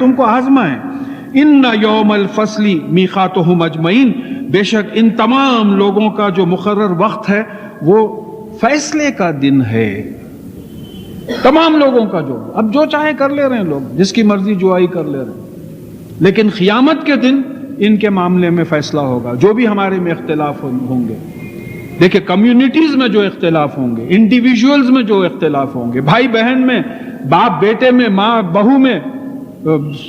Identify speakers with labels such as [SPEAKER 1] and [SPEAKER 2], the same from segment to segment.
[SPEAKER 1] تم کو آزمائیں. ان یوم الفصل میقاتہم اجمعین، بے شک ان تمام لوگوں کا جو مقرر وقت ہے وہ فیصلے کا دن ہے. تمام لوگوں کا جو اب جو چاہے کر لے رہے ہیں لوگ، جس کی مرضی جو آئی کر لے رہے ہیں، لیکن قیامت کے دن ان کے معاملے میں فیصلہ ہوگا. جو بھی ہمارے میں اختلاف ہوں گے، دیکھیں کمیونٹیز میں جو اختلاف ہوں گے، انڈیویجولز میں جو اختلاف ہوں گے، بھائی بہن میں، باپ بیٹے میں، ماں بہو میں،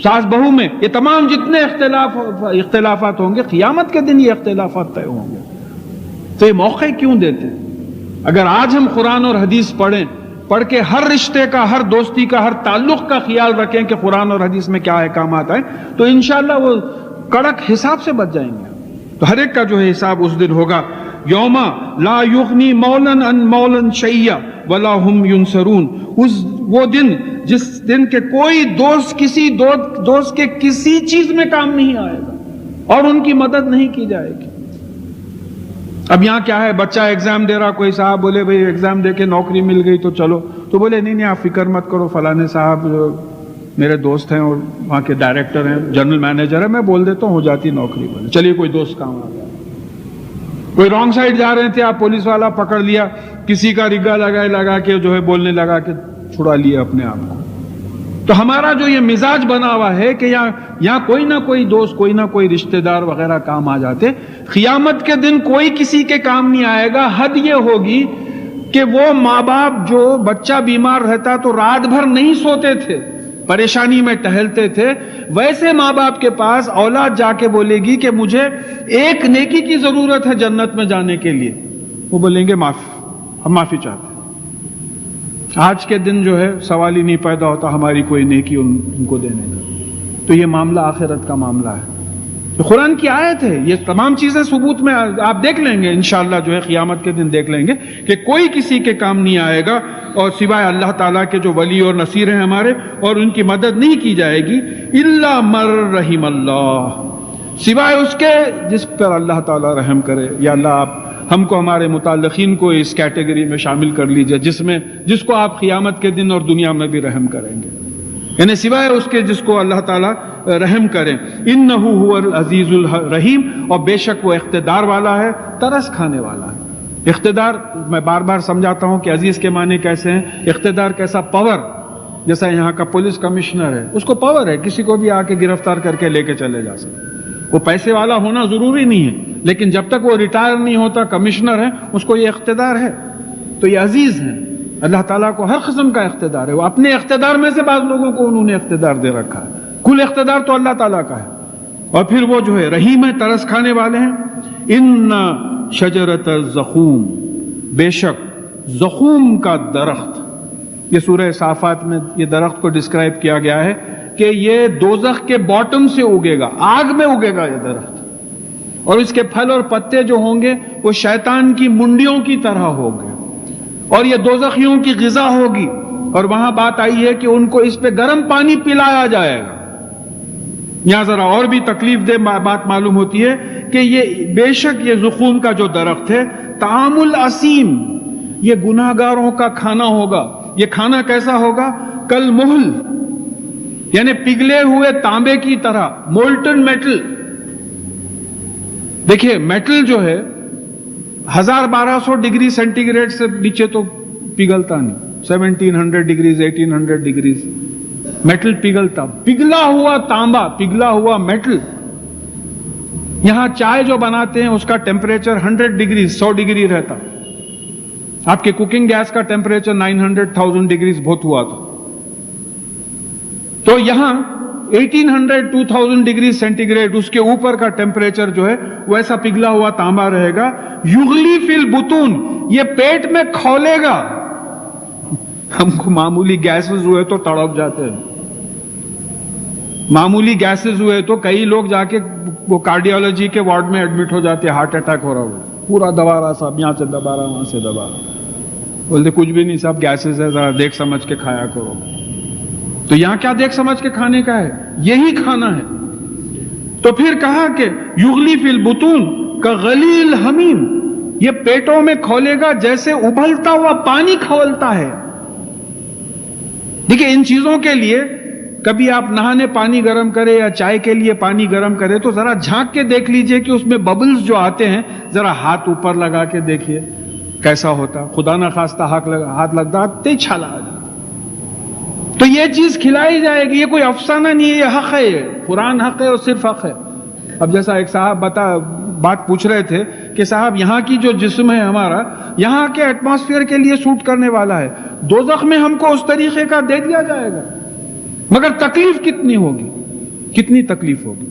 [SPEAKER 1] ساس بہو میں، یہ تمام جتنے اختلافات ہوں گے، قیامت کے دن یہ اختلافات طے ہوں گے. تو یہ موقع کیوں دیتے؟ اگر آج ہم قرآن اور حدیث پڑھ کے ہر رشتے کا، ہر دوستی کا، ہر تعلق کا خیال رکھیں کہ قرآن اور حدیث میں کیا احکامات ہیں، تو انشاءاللہ وہ کڑک حساب سے بچ جائیں گے. تو ہر ایک کا جو ہے حساب اس دن ہوگا. یوم لا یغنی مولا عن مولا شیئا ولا هم ینصرون، وہ دن جس دن کے کوئی دوست کسی دوست کے کسی چیز میں کام نہیں آئے گا اور ان کی مدد نہیں کی جائے گی. اب یہاں کیا ہے، بچہ ایگزام دے رہا، کوئی صاحب بولے بھئی ایگزام دے کے نوکری مل گئی تو چلو، تو بولے نہیں آپ فکر مت کرو، فلانے صاحب میرے دوست ہیں اور وہاں کے ڈائریکٹر ہیں، جنرل مینیجر ہے، میں بول دیتا ہوں ہو جاتی نوکری. بولے چلیے کوئی دوست کام آ گیا. کوئی رانگ سائڈ جا رہے تھے آپ، پولیس والا پکڑ لیا، کسی کا رگا لگا کے جو ہے بولنے لگا کہ چھڑا لیا اپنے آپ کو. تو ہمارا جو یہ مزاج بنا ہوا ہے کہ یہاں کوئی نہ کوئی دوست، کوئی نہ کوئی رشتہ دار وغیرہ کام آ جاتے. قیامت کے دن کوئی کسی کے کام نہیں آئے گا. حد یہ ہوگی کہ وہ ماں باپ جو بچہ بیمار رہتا تو رات بھر نہیں سوتے تھے، پریشانی میں ٹہلتے تھے، ویسے ماں باپ کے پاس اولاد جا کے بولے گی کہ مجھے ایک نیکی کی ضرورت ہے جنت میں جانے کے لیے، وہ بولیں گے ہم معافی چاہتے ہیں. آج کے دن جو ہے سوال ہی نہیں پیدا ہوتا ہماری کوئی نیکی ان کو دینے کا. تو یہ معاملہ آخرت کا معاملہ ہے. تو قرآن کی آیت ہے، یہ تمام چیزیں ثبوت میں آپ دیکھ لیں گے انشاءاللہ، جو ہے قیامت کے دن دیکھ لیں گے کہ کوئی کسی کے کام نہیں آئے گا اور سوائے اللہ تعالیٰ کے جو ولی اور نصیر ہیں ہمارے، اور ان کی مدد نہیں کی جائے گی. الا من رحم اللہ، سوائے اس کے جس پر اللہ تعالیٰ رحم کرے. یا اللہ آپ ہم کو، ہمارے متعلقین کو اس کیٹیگری میں شامل کر لیجئے جس کو آپ قیامت کے دن اور دنیا میں بھی رحم کریں گے، یعنی سوائے اس کے جس کو اللہ تعالیٰ رحم کریں. انہ هو العزیز الرحیم، اور بے شک وہ اقتدار والا ہے، ترس کھانے والا ہے. اقتدار میں بار بار سمجھاتا ہوں کہ عزیز کے معنی کیسے ہیں. اقتدار کیسا؟ پاور. جیسا یہاں کا پولیس کمشنر ہے، اس کو پاور ہے، کسی کو بھی آ کے گرفتار کر کے لے کے چلے جا سکتے. وہ پیسے والا ہونا ضروری نہیں ہے، لیکن جب تک وہ ریٹائر نہیں ہوتا، کمشنر ہے، اس کو یہ اقتدار ہے. تو یہ عزیز ہیں. اللہ تعالیٰ کو ہر قسم کا اقتدار ہے. وہ اپنے اقتدار میں سے بعض لوگوں کو انہوں نے اقتدار دے رکھا ہے، کل اقتدار تو اللہ تعالیٰ کا ہے. اور پھر وہ جو ہے رحیم ہے، ترس کھانے والے ہیں. ان شجرۃ الزقوم، بے شک زقوم کا درخت، یہ سورہ صافات میں یہ درخت کو ڈسکرائب کیا گیا ہے کہ یہ دوزخ کے باٹم سے اگے گا، آگ میں اگے گا یہ درخت، اور اس کے پھل اور پتے جو ہوں گے وہ شیطان کی منڈیوں کی طرح ہوں گے، اور یہ دوزخیوں کی غذا ہوگی. اور وہاں بات آئی ہے کہ ان کو اس پہ گرم پانی پلایا جائے گا. یہاں ذرا اور بھی تکلیف دہ بات معلوم ہوتی ہے کہ یہ بے شک یہ زقوم کا جو درخت ہے، طعام الاسیم، یہ گناہگاروں کا کھانا ہوگا. یہ کھانا کیسا ہوگا؟ کل محل، یعنی پگھلے ہوئے تانبے کی طرح، مولٹن میٹل. دیکھیے میٹل جو ہے 1200 ڈگری سینٹی گریڈ سے نیچے تو پگھلتا نہیں. 1700 ڈگریز 1800 ڈگریز میٹل پگھلتا. پگھلا ہوا تانبا، پگھلا ہوا میٹل. یہاں چائے جو بناتے ہیں اس کا ٹیمپریچر 100 ڈگری 100 ڈگری رہتا. آپ کے کوکنگ گیس کا ٹیمپریچر 900,000 ڈگریز بہت ہوا تھا. تو یہاں 1800-2000 ڈگری سینٹی گریڈ اس کے اوپر کا ٹیمپریچر جو ہے ویسا پگھلا ہوا تانبا رہے گا. یغلی فی البطون، یہ پیٹ میں کھولے گا. ہم کو معمولی گیسز ہوئے تو تڑپ جاتے ہیں، معمولی گیسز ہوئے تو کئی لوگ جا کے وہ کارڈیالوجی کے وارڈ میں ایڈمٹ ہو جاتے، ہارٹ اٹیک ہو رہا ہو، پورا دبا رہا صاحب، یہاں سے دبا رہا وہاں سے دبا رہا. بولتے کچھ بھی نہیں صاحب، گیسز ہے، ذرا دیکھ سمجھ کے کھایا کرو. تو یہاں کیا دیکھ سمجھ کے کھانے کا ہے؟ یہی کھانا ہے. تو پھر کہا کہ یغلی فی البطون کغلی الحمیم، یہ پیٹوں میں کھولے گا جیسے ابلتا ہوا پانی کھولتا ہے. دیکھیں ان چیزوں کے لیے کبھی آپ نہانے پانی گرم کرے یا چائے کے لیے پانی گرم کرے تو ذرا جھانک کے دیکھ لیجئے کہ اس میں ببلز جو آتے ہیں، ذرا ہاتھ اوپر لگا کے دیکھیے کیسا ہوتا. خدا نہ خواستہ ہاتھ لگتا تے چھالا آ جاتا. تو یہ چیز کھلائی جائے گی. یہ کوئی افسانہ نہیں ہے، یہ حق ہے. یہ قرآن حق ہے اور صرف حق ہے. اب جیسا ایک صاحب بات پوچھ رہے تھے کہ صاحب یہاں کی جو جسم ہے ہمارا، یہاں کے ایٹماسفیئر کے لیے سوٹ کرنے والا ہے، دوزخ میں ہم کو اس طریقے کا دے دیا جائے گا، مگر تکلیف کتنی ہوگی، کتنی تکلیف ہوگی.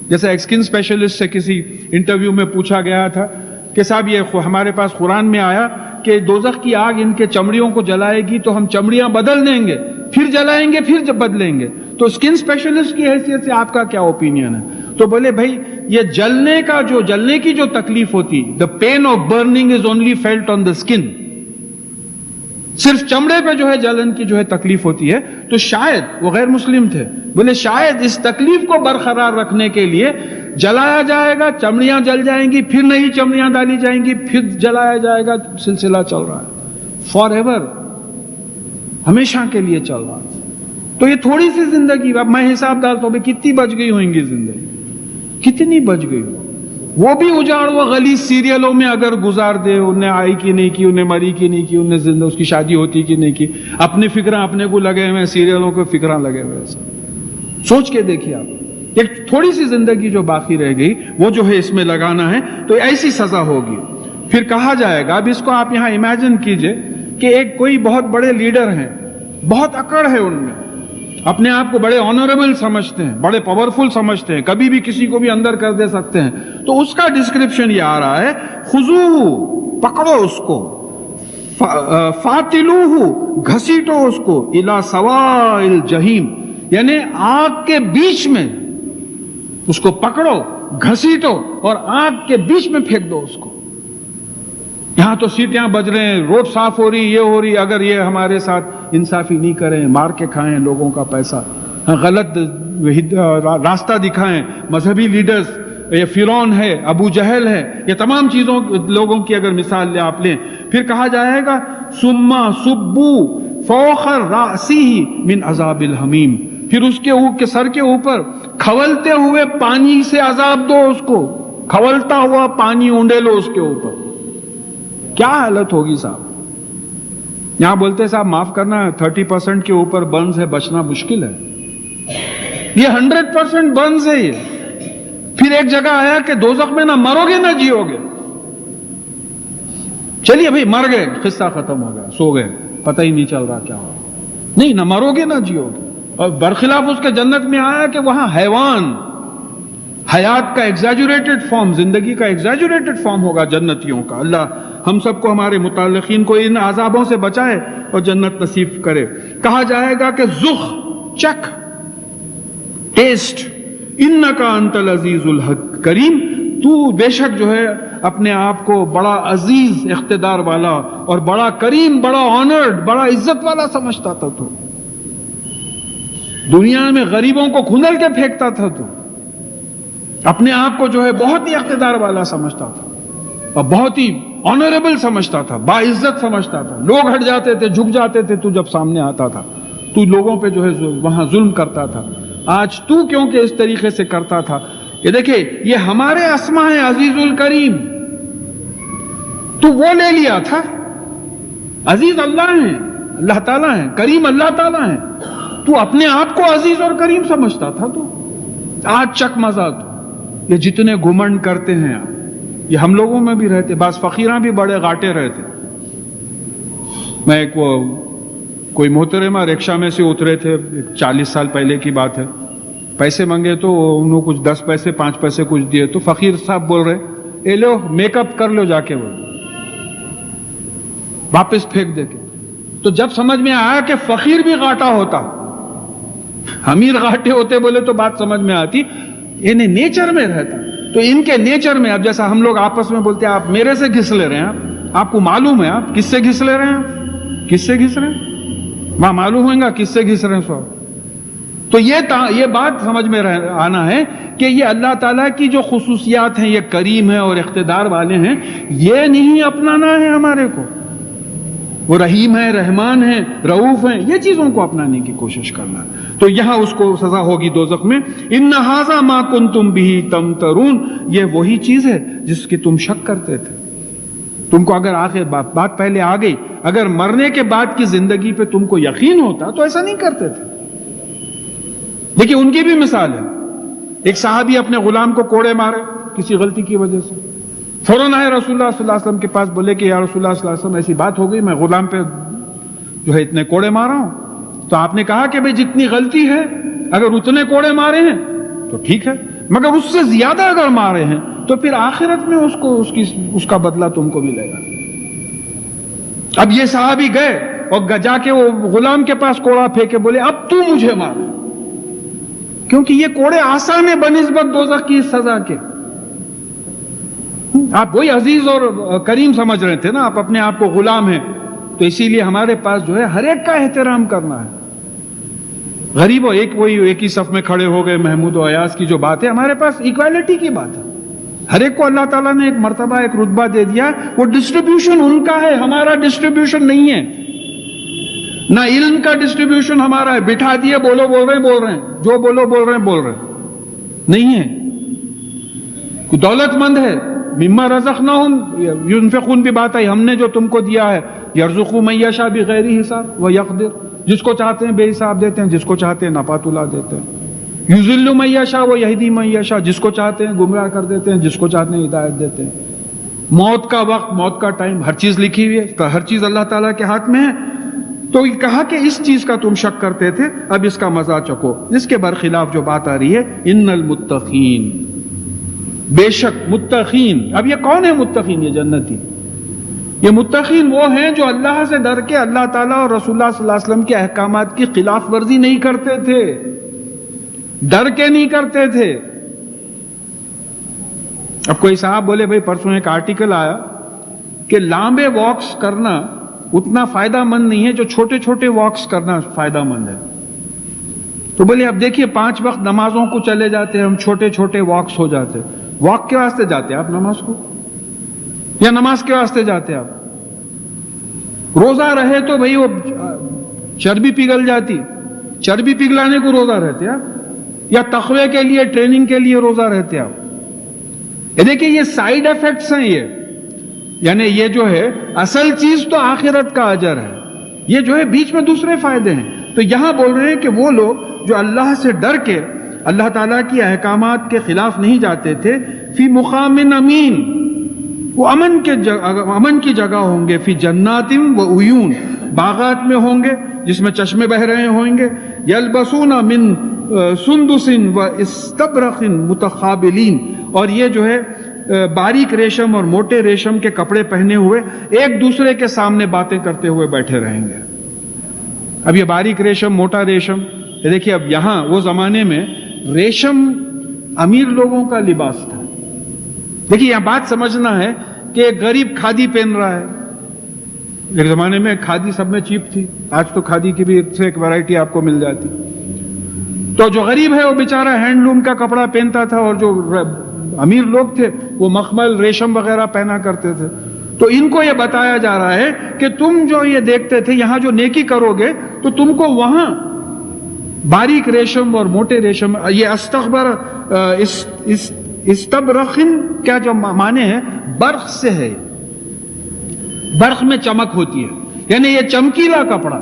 [SPEAKER 1] جیسے ایک اسکن اسپیشلسٹ سے کسی انٹرویو میں پوچھا گیا تھا کہ صاحب یہ ہمارے پاس قرآن میں آیا کہ دوزخ کی آگ ان کے چمڑیوں کو جلائے گی تو ہم چمڑیاں بدل دیں گے، پھر جلائیں گے، پھر بدلیں گے. تو اسکن اسپیشلسٹ کی حیثیت سے آپ کا کیا اوپینین ہے؟ تو بولے بھائی یہ جلنے کی جو تکلیف ہوتی، the pain of burning is only felt on the skin، صرف چمڑے پہ جو ہے جلن کی جو ہے تکلیف ہوتی ہے. تو شاید وہ غیر مسلم تھے، بولے شاید اس تکلیف کو برقرار رکھنے کے لیے جلایا جائے گا، چمڑیاں جل جائیں گی، پھر نئی چمڑیاں ڈالی جائیں گی، پھر جلایا جائے گا. سلسلہ چل رہا ہے فار ایور، ہمیشہ کے لیے چل رہا ہے. تو یہ تھوڑی سی زندگی، اب میں حساب ڈالتا ہوں کتنی بچ گئی ہوئیں گی زندگی، کتنی بچ گئی ہو. وہ بھی اجاڑ وہ غلیظ سیریلوں میں اگر گزار دے، انہیں آئی کی نہیں کی، انہیں مری کی نہیں کی، انہیں زندہ اس کی شادی ہوتی کی نہیں کی، اپنی فکریں اپنے کو لگے ہوئے، سیریلوں کو فکریں لگے ہوئے. سوچ کے دیکھیے آپ، ایک تھوڑی سی زندگی جو باقی رہ گئی وہ جو ہے اس میں لگانا ہے تو ایسی سزا ہوگی. پھر کہا جائے گا، اب اس کو آپ یہاں امیجن کیجئے کہ ایک کوئی بہت بڑے لیڈر ہیں، بہت اکڑ ہے ان میں، اپنے آپ کو بڑے آنریبل سمجھتے ہیں، بڑے پاورفل سمجھتے ہیں، کبھی بھی کسی کو بھی اندر کر دے سکتے ہیں. تو اس کا ڈسکرپشن یہ آ رہا ہے، خذوہ، پکڑو اس کو، فاتلوہ، گھسیٹو اس کو، الی سواء الجحیم، یعنی آگ کے بیچ میں اس کو پکڑو، گھسیٹو اور آگ کے بیچ میں پھینک دو اس کو. یہاں تو سیٹیاں بج رہے ہیں، روڈ صاف ہو رہی، یہ ہو رہی، اگر یہ ہمارے ساتھ انصافی نہیں کریں، مار کے کھائیں لوگوں کا پیسہ، غلط راستہ دکھائیں، مذہبی لیڈرز، یہ فرعون ہے، ابو جہل ہے، یہ تمام چیزوں لوگوں کی اگر مثال لے آپ لیں. پھر کہا جائے گا ثم صبوا فوق رأسہ من عذاب الحمیم، پھر اس کے سر کے اوپر کھولتے ہوئے پانی سے عذاب دو اس کو، کھولتا ہوا پانی اونڈے لو اس کے اوپر. کیا حالت ہوگی صاحب؟ یہاں بولتے صاحب معاف کرنا 30% کے اوپر برنز ہے، بچنا مشکل ہے. یہ 100% برنز ہے. یہ پھر ایک جگہ آیا کہ دوزخ میں نہ مرو گے نہ جیو گے. چلیے بھئی مر گئے، قصہ ختم ہو گیا، سو گئے، پتہ ہی نہیں چل رہا کیا ہوا. نہیں، نہ مرو گے نہ جیو گے. اور برخلاف اس کے جنت میں آیا کہ وہاں حیوان، حیات کا ایگزیجوریٹڈ فارم، زندگی کا ایگزیجوریٹڈ فارم ہوگا جنتیوں کا. اللہ ہم سب کو، ہمارے متعلقین کو ان عذابوں سے بچائے اور جنت نصیب کرے. کہا جائے گا کہ ذق، چکھ، ٹیسٹ، انکا انت العزیز الکریم، تو بے شک جو ہے اپنے آپ کو بڑا عزیز، اقتدار والا اور بڑا کریم، بڑا آنرڈ، بڑا عزت والا سمجھتا تھا. تو دنیا میں غریبوں کو کھندل کے پھینکتا تھا، تو اپنے آپ کو جو ہے بہت ہی اقتدار والا سمجھتا تھا اور بہت ہی آنریبل سمجھتا تھا، باعزت سمجھتا تھا. لوگ ہٹ جاتے تھے، جھک جاتے تھے تو جب سامنے آتا تھا. تو لوگوں پہ جو ہے وہاں ظلم کرتا تھا. آج تو کیونکہ اس طریقے سے کرتا تھا. یہ دیکھیں، یہ ہمارے اسما ہے، عزیز الکریم. تو وہ لے لیا تھا. عزیز اللہ ہیں، اللہ تعالیٰ ہیں، کریم اللہ تعالیٰ ہیں. تو اپنے آپ کو عزیز اور کریم سمجھتا تھا. تو آج چک مزہ. تو یہ جتنے گھمنڈ کرتے ہیں آپ، یہ ہم لوگوں میں بھی رہتے. بعض فقیراں بھی بڑے گاٹے رہتے. میں کوئی محترمہ رکشا میں سے اترے تھے، 40 سال پہلے کی بات ہے. پیسے مانگے تو انہوں کچھ 10 پیسے 5 پیسے کچھ دیے. تو فقیر صاحب بول رہے، اے لو میک اپ کر لو جا کے، وہ واپس پھینک دے کے. تو جب سمجھ میں آیا کہ فقیر بھی گاٹا ہوتا، امیر گاٹے ہوتے بولے تو بات سمجھ میں آتی. انہیں نیچر میں رہتا. تو ان کے نیچر میں، اب جیسا ہم لوگ آپس میں بولتے ہیں آپ میرے سے گھس لے رہے ہیں، آپ کو معلوم ہے آپ کس سے گھس لے رہے ہیں، کس سے گھس رہے ہیں، وہاں معلوم ہوئے گا کس سے گھس رہے ہیں. سو تو یہ بات سمجھ میں آنا ہے کہ یہ اللہ تعالیٰ کی جو خصوصیات ہیں، یہ کریم ہے اور اقتدار والے ہیں، یہ نہیں اپنانا ہے ہمارے کو. وہ رحیم ہے، رحمان ہے، رؤوف ہیں، یہ چیزوں کو اپنانے کی کوشش کرنا ہے. تو یہاں اس کو سزا ہوگی دوزخ میں. ان ھذا ما کنتم به تمترون، یہ وہی چیز ہے جس کی تم شک کرتے تھے. تم کو اگر آخر بات پہلے آ گئی، اگر مرنے کے بعد کی زندگی پہ تم کو یقین ہوتا تو ایسا نہیں کرتے تھے. دیکھیے ان کی بھی مثال ہے. ایک صحابی اپنے غلام کو کوڑے مارے کسی غلطی کی وجہ سے، فوراً آئے رسول اللہ صلی اللہ علیہ وسلم کے پاس، بولے کہ یا رسول اللہ صلی اللہ علیہ وسلم ایسی بات ہو گئی، میں غلام پہ جو ہے اتنے کوڑے مارا ہوں. تو آپ نے کہا کہ بھئی جتنی غلطی ہے اگر اتنے کوڑے مارے ہیں تو ٹھیک ہے، مگر اس سے زیادہ اگر مارے ہیں تو پھر آخرت میں اس کا بدلہ تم کو ملے گا. اب یہ صحابی گئے اور جا کے وہ غلام کے پاس کوڑا پھینکے، بولے اب تو مجھے مار، کیونکہ یہ کوڑے آسان ہے بنسبت دوزخ کی سزا کے. آپ وہی عزیز اور کریم سمجھ رہے تھے نا، آپ اپنے آپ کو غلام ہیں، تو اسی لیے ہمارے پاس جو ہے ہر ایک کا احترام کرنا ہے. غریب ہو ایک ہی صف میں کھڑے ہو گئے، محمود و ایاز کی جو بات ہے، ہمارے پاس ایکویلٹی کی بات ہے. ہر ایک کو اللہ تعالیٰ نے ایک مرتبہ ایک رتبہ دے دیا، وہ ڈسٹریبیوشن ان کا ہے، ہمارا ڈسٹریبیوشن نہیں ہے. نہ علم کا ڈسٹریبیوشن ہمارا ہے، بٹھا دیے بول رہے ہیں، جو بول رہے ہیں نہیں ہے. کوئی دولت مند ہے، مما رزقناہم ينفقون بھی بات آئی، ہم نے جو تم کو دیا ہے، یرزق من یشاء بغیر حساب ویقدر، جس کو چاہتے ہیں بے حساب دیتے ہیں، جس کو چاہتے ہیں نپاتلا دیتے ہیں. یذل من یشاء ویہدی من یشاء، جس کو چاہتے ہیں گمراہ کر دیتے ہیں، جس کو چاہتے ہیں ہدایت دیتے ہیں. موت کا وقت، موت کا ٹائم، ہر چیز لکھی ہوئی ہے، ہر چیز اللہ تعالیٰ کے ہاتھ میں ہے. تو یہ کہا کہ اس چیز کا تم شک کرتے تھے، اب اس کا مزہ چکو. اس کے برخلاف جو بات آ رہی ہے، ان المتقین، بے شک متقین. اب یہ کون ہے متقین؟ یہ جنتی. یہ متقین وہ ہیں جو اللہ سے ڈر کے اللہ تعالیٰ اور رسول اللہ صلی اللہ علیہ وسلم کے احکامات کی خلاف ورزی نہیں کرتے تھے، ڈر کے نہیں کرتے تھے. اب کوئی صاحب بولے بھائی پرسوں ایک آرٹیکل آیا کہ لامبے واکس کرنا اتنا فائدہ مند نہیں ہے جو چھوٹے چھوٹے واکس کرنا فائدہ مند ہے. تو بولے اب دیکھیے 5 وقت نمازوں کو چلے جاتے ہیں ہم، چھوٹے چھوٹے واکس ہو جاتے. واک کے واسطے جاتے آپ نماز کو، یا نماز کے واسطے جاتے آپ؟ روزہ رہے تو بھئی وہ چربی پگھل جاتی، چربی پگھلانے کو روزہ رہتے آپ، یا تقوی کے لیے ٹریننگ کے لیے روزہ رہتے آپ؟ یہ دیکھیں یہ سائیڈ ایفیکٹس ہیں. یعنی یہ جو ہے اصل چیز تو آخرت کا اجر ہے، یہ جو ہے بیچ میں دوسرے فائدے ہیں. تو یہاں بول رہے ہیں کہ وہ لوگ جو اللہ سے ڈر کے اللہ تعالیٰ کی احکامات کے خلاف نہیں جاتے تھے، فی مقام امین، وہ امن کی جگہ ہوں گے، فی جنات و عیون، باغات میں ہوں گے جس میں چشمے بہ رہے ہوں گے. یلبسون من سندس و استبرق متقابلین، اور یہ جو ہے باریک ریشم اور موٹے ریشم کے کپڑے پہنے ہوئے ایک دوسرے کے سامنے باتیں کرتے ہوئے بیٹھے رہیں گے. اب یہ باریک ریشم، موٹا ریشم، یہ دیکھیے اب یہاں وہ زمانے میں ریشم امیر لوگوں کا لباس تھا. دیکھیے یہاں بات سمجھنا ہے کہ ایک غریب کھادی پہن رہا ہے. ایک زمانے میں کھادی سب میں چیپ تھی، آج تو کھادی کی بھی ایک ویرائٹی آپ کو مل جاتی. تو جو غریب ہے وہ بیچارہ ہینڈ لوم کا کپڑا پہنتا تھا، اور جو امیر لوگ تھے وہ مخمل ریشم وغیرہ پہنا کرتے تھے. تو ان کو یہ بتایا جا رہا ہے کہ تم جو یہ دیکھتے تھے یہاں جو نیکی کرو گے تو تم کو وہاں باریک ریشم اور موٹے ریشم، یہ استبرخن کیا جو معنی ہے برق سے ہے، برق میں چمک ہوتی ہے، یعنی یہ چمکیلا کپڑا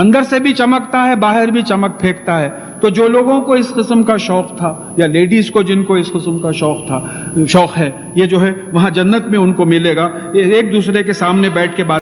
[SPEAKER 1] اندر سے بھی چمکتا ہے، باہر بھی چمک پھینکتا ہے. تو جو لوگوں کو اس قسم کا شوق تھا، یا لیڈیز کو جن کو اس قسم کا شوق ہے، یہ جو ہے وہاں جنت میں ان کو ملے گا. یہ ایک دوسرے کے سامنے بیٹھ کے بات